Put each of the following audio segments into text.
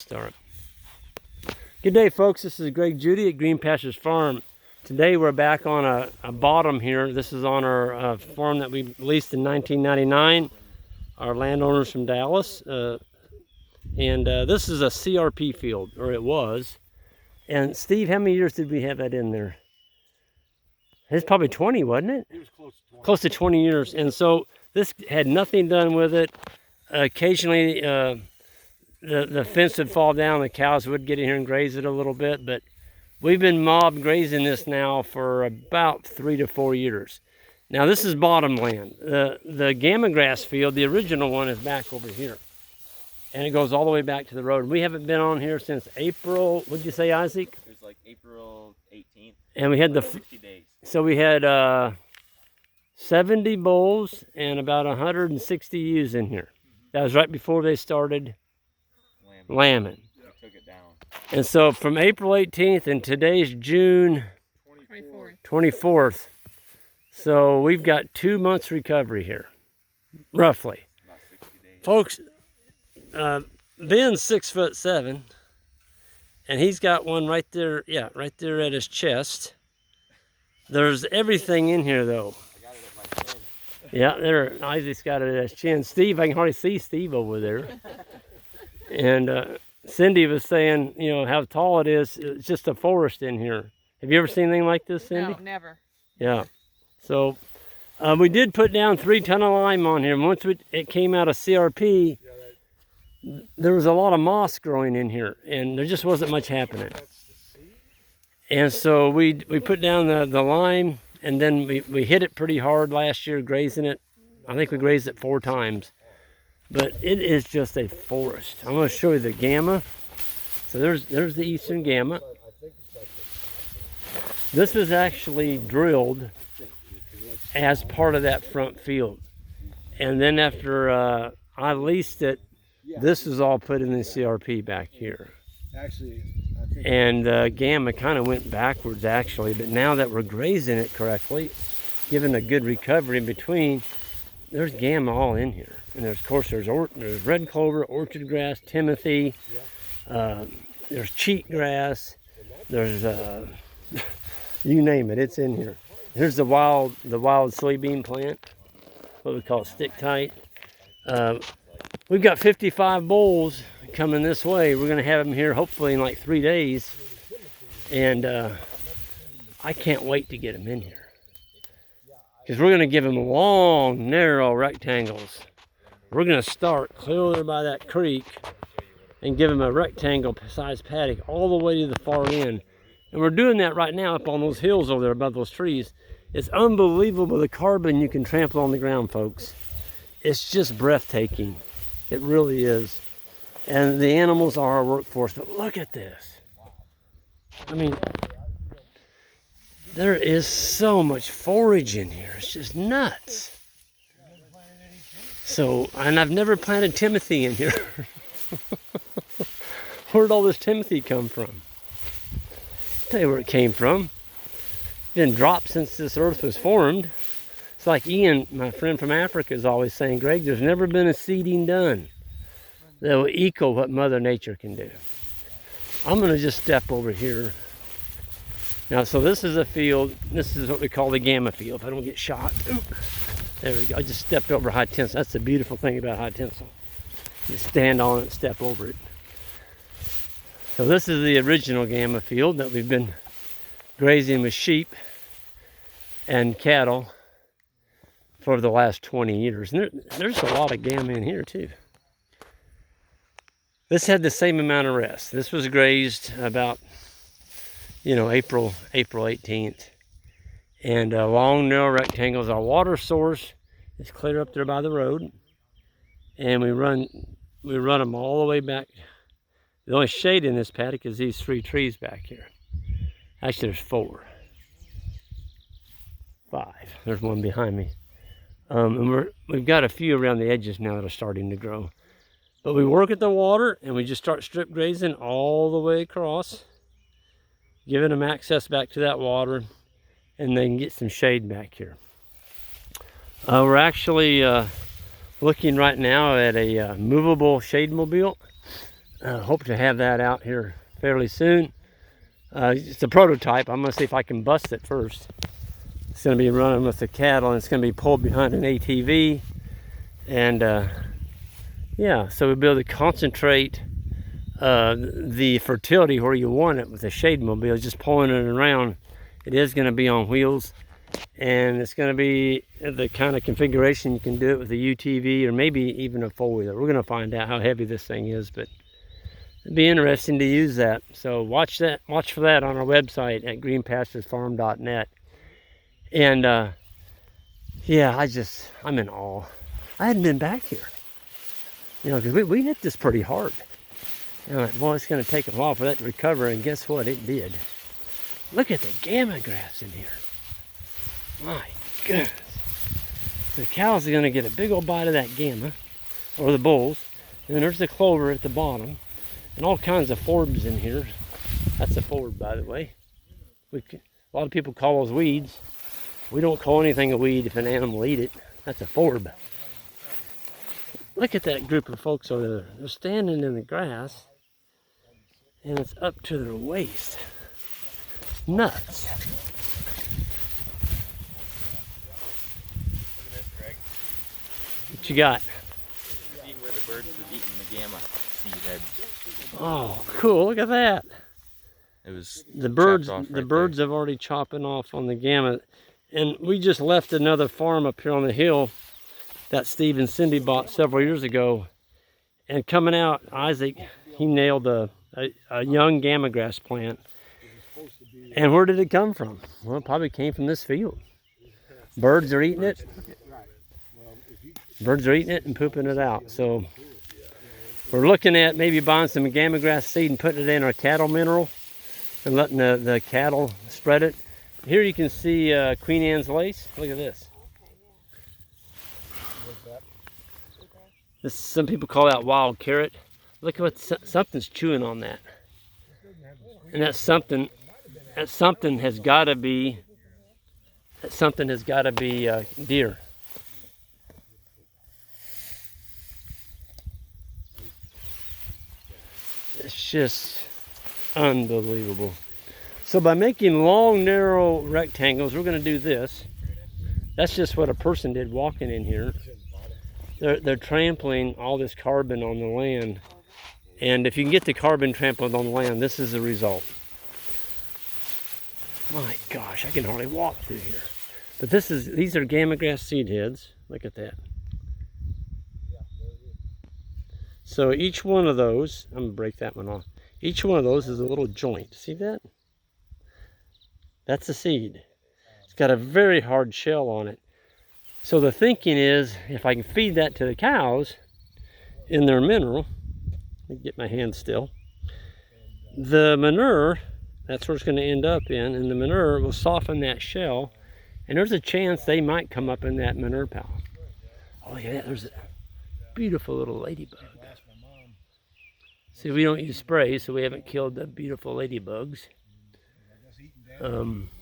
Start. Good day, folks. This is Judy at Green Pastures Farm. Today we're back on a bottom here. This is on our farm that we leased in 1999. Our landowners from Dallas. This is a CRP field, or it was. And Steve, how many years did we have that in there? It's probably 20, wasn't it? It was close to 20. Close to 20 years. And so this had nothing done with it. Occasionally, the fence would fall down, the cows would get in here and graze it a little bit, but we've been mob grazing this now for about 3 to 4 years. Now this is bottom land. The gamma grass field, the original one, is back over here. And it goes all the way back to the road. We haven't been on here since April, what'd you say, Isaac? It was like April 18th. And we had 60 days. So we had 70 bulls and about 160 ewes in here. That was right before they started lambing. Took it down. And so from April 18th and today's June 24th. So we've got 2 months recovery here, roughly. About 60 days. Folks, Ben's 6'7", and he's got one right there, yeah, right there at his chest. There's everything in here though. I got it at my chin. Yeah, there, Isaac's got it at his chin. Steve, I can hardly see Steve over there. And Cindy was saying, you know, how tall it is. It's just a forest in here. Have you ever seen anything like this, Cindy? No, never. Yeah. So we did put down 3 tons of lime on here. Once it came out of CRP, there was a lot of moss growing in here, and there just wasn't much happening. And so we put down the lime, and then we hit it pretty hard last year, grazing it. I think we grazed it 4 times. But it is just a forest. I'm going to show you the gamma. So there's the eastern gamma. This was actually drilled as part of that front field. And then after I leased it, this is all put in the CRP back here. Actually, And gamma kind of went backwards actually, but now that we're grazing it correctly, given a good recovery in between, there's gamma all in here. And there's, of course, there's red clover, orchard grass, timothy, there's cheatgrass, there's you name it, it's in here. Here's the wild soybean plant, what we call stick tight. We've got 55 bulls coming this way. We're going to have them here hopefully in like 3 days, and I can't wait to get them in here because we're going to give them long, narrow rectangles. We're going to start clear there by that creek and give them a rectangle size paddock all the way to the far end. And we're doing that right now up on those hills over there above those trees. It's unbelievable the carbon you can trample on the ground, folks. It's just breathtaking. It really is. And the animals are our workforce. But look at this. I mean, there is so much forage in here. It's just nuts. So, and I've never planted timothy in here. Where'd all this timothy come from? I'll tell you where it came from. It's been dropped since this earth was formed. It's like Ian, my friend from Africa, is always saying, Greg, there's never been a seeding done that will equal what Mother Nature can do. I'm going to just step over here. Now, so this is a field. This is what we call the gamma field. If I don't get shot. Oop. There we go. I just stepped over high tensile. That's the beautiful thing about high tensile. You stand on it and step over it. So this is the original gamma field that we've been grazing with sheep and cattle for the last 20 years. And there's a lot of gamma in here too. This had the same amount of rest. This was grazed about, you know, April 18th. And long, narrow rectangles. Our water source is clear up there by the road. And we run them all the way back. The only shade in this paddock is these 3 trees back here. Actually, there's 4. 5. There's one behind me. And we've got a few around the edges now that are starting to grow. But we work at the water and we just start strip grazing all the way across, giving them access back to that water, and they can get some shade back here. We're actually looking right now at a movable shade mobile. Hope to have that out here fairly soon. It's a prototype. I'm gonna see if I can bust it first. It's gonna be running with the cattle, and it's gonna be pulled behind an ATV. And yeah, so we'll be able to concentrate the fertility where you want it with the shade mobile, just pulling it around. It is gonna be on wheels, and it's gonna be the kind of configuration you can do it with a UTV or maybe even a four-wheeler. We're gonna find out how heavy this thing is, but it'd be interesting to use that. So watch for that on our website at greenpasturesfarm.net. And yeah, I'm in awe. I hadn't been back here, you know, because we hit this pretty hard. And I'm like, boy, it's going to take a while for that to recover, and guess what? It did. Look at the gamma grass in here. My goodness. The cows are going to get a big old bite of that gamma, or the bulls. And then there's the clover at the bottom, and all kinds of forbs in here. That's a forb, by the way. A lot of people call those weeds. We don't call anything a weed if an animal eat it. That's a forb. Look at that group of folks over there. They're standing in the grass, and it's up to their waist. It's nuts. Look at this, Greg. What you got? See where the birds were eating the gamma seed heads. Oh, cool! Look at that. It was The birds. chopped off The right birds have already chopping off on the gamma, and we just left another farm up here on the hill that Steve and Cindy bought several years ago. And coming out, Isaac, he nailed a young gamma grass plant. And where did it come from? Well, it probably came from this field. Birds are eating it. Birds are eating it and pooping it out. So we're looking at maybe buying some gamma grass seed and putting it in our cattle mineral and letting the cattle spread it. Here you can see Queen Anne's lace. Look at this. Some people call that wild carrot. Look at what something's chewing on that. And that something has got to be deer. It's just unbelievable. So by making long, narrow rectangles, we're going to do this. That's just what a person did walking in here. They're trampling all this carbon on the land. And if you can get the carbon trampled on the land, this is the result. My gosh, I can hardly walk through here. But these are gamma grass seed heads. Look at that. So each one of those, I'm gonna break that one off. Each one of those is a little joint. See that? That's a seed. It's got a very hard shell on it. So the thinking is, if I can feed that to the cows in their mineral, let me get my hand still, the manure, that's where it's going to end up in, and the manure will soften that shell, and there's a chance they might come up in that manure pile. Oh yeah, there's a beautiful little ladybug. See, we don't use spray, so we haven't killed the beautiful ladybugs.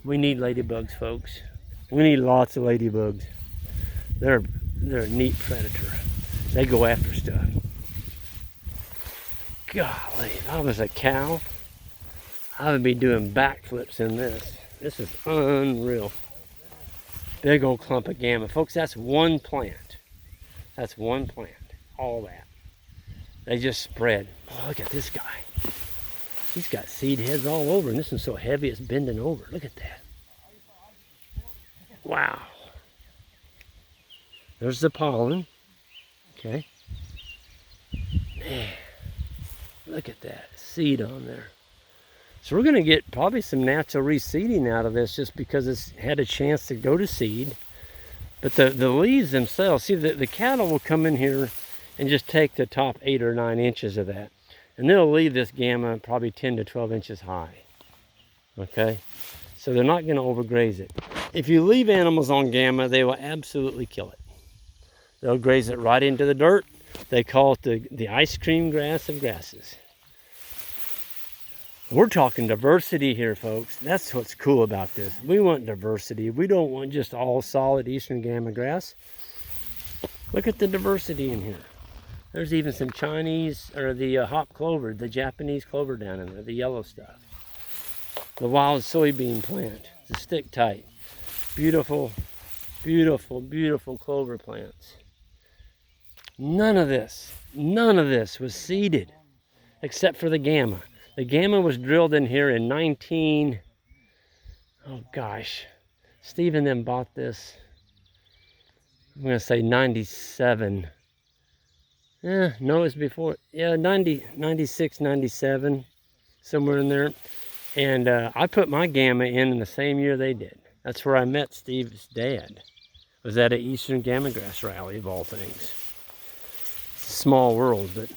We need ladybugs, folks. We need lots of ladybugs. They're a neat predator. They go after stuff. Golly, if I was a cow, I would be doing backflips in this. This is unreal. Big old clump of gamma. Folks, that's one plant. That's one plant. All that. They just spread. Oh, look at this guy. He's got seed heads all over, and this one's so heavy it's bending over. Look at that. Wow. There's the pollen. Okay. Man, look at that seed on there. So we're going to get probably some natural reseeding out of this just because it's had a chance to go to seed. But the leaves themselves, see, the cattle will come in here and just take the top 8 or 9 inches of that. And they'll leave this gamma probably 10 to 12 inches high. Okay? So they're not going to overgraze it. If you leave animals on gamma, they will absolutely kill it. They'll graze it right into the dirt. They call it the ice cream grass of grasses. We're talking diversity here, folks. That's what's cool about this. We want diversity. We don't want just all solid eastern gamma grass. Look at the diversity in here. There's even some Chinese, or the hop clover, the Japanese clover down in there, the yellow stuff. The wild soybean plant, the stick tight. Beautiful, beautiful, beautiful clover plants. None of this was seeded except for the gamma. The gamma was drilled in here in oh gosh, Steve and them bought this, I'm gonna say 97. No, it's before, yeah, 96, 97, somewhere in there. And I put my gamma in the same year they did. That's where I met Steve's dad. Was at an Eastern Gamma Grass rally of all things. It's a small world, but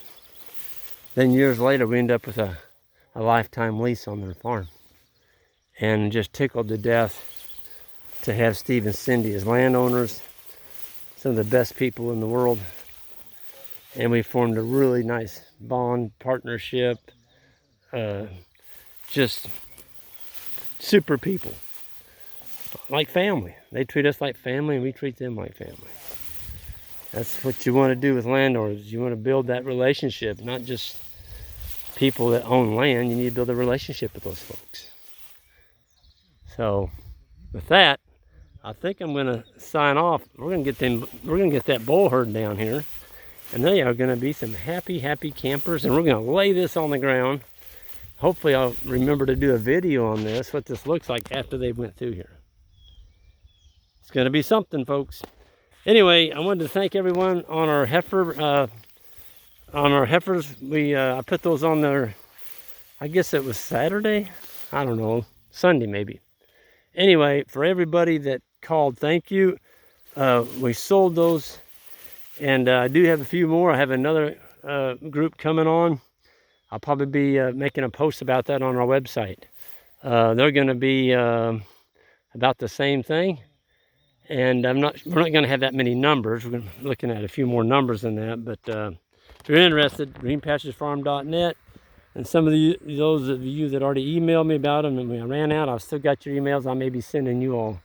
then years later we end up with a lifetime lease on their farm. And just tickled to death to have Steve and Cindy as landowners, some of the best people in the world. And we formed a really nice bond, partnership, just super people, like family. They treat us like family and we treat them like family. That's what you want to do with landowners. You want to build that relationship, not just people that own land. You need to build a relationship with those folks. So with that, I think I'm going to sign off. We're going to get that bull herd down here. And they are going to be some happy campers. And we're going to lay this on the ground. Hopefully I'll remember to do a video on this, what this looks like after they went through here. It's going to be something, folks. Anyway, I wanted to thank everyone on our heifers. I put those on there, I guess it was Saturday? I don't know, Sunday maybe. Anyway, for everybody that called, thank you. We sold those. And I do have a few more. I have another group coming on. I'll probably be making a post about that on our website. They're going to be about the same thing. And we're not going to have that many numbers. We're looking at a few more numbers than that. But if you're interested, greenpasturesfarm.net. And some of those of you that already emailed me about them, and when I ran out, I've still got your emails. I may be sending you all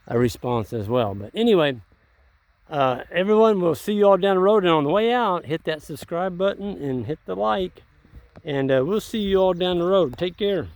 a response as well. But anyway, everyone, we'll see you all down the road. And on the way out, hit that subscribe button and hit the like. And we'll see you all down the road. Take care.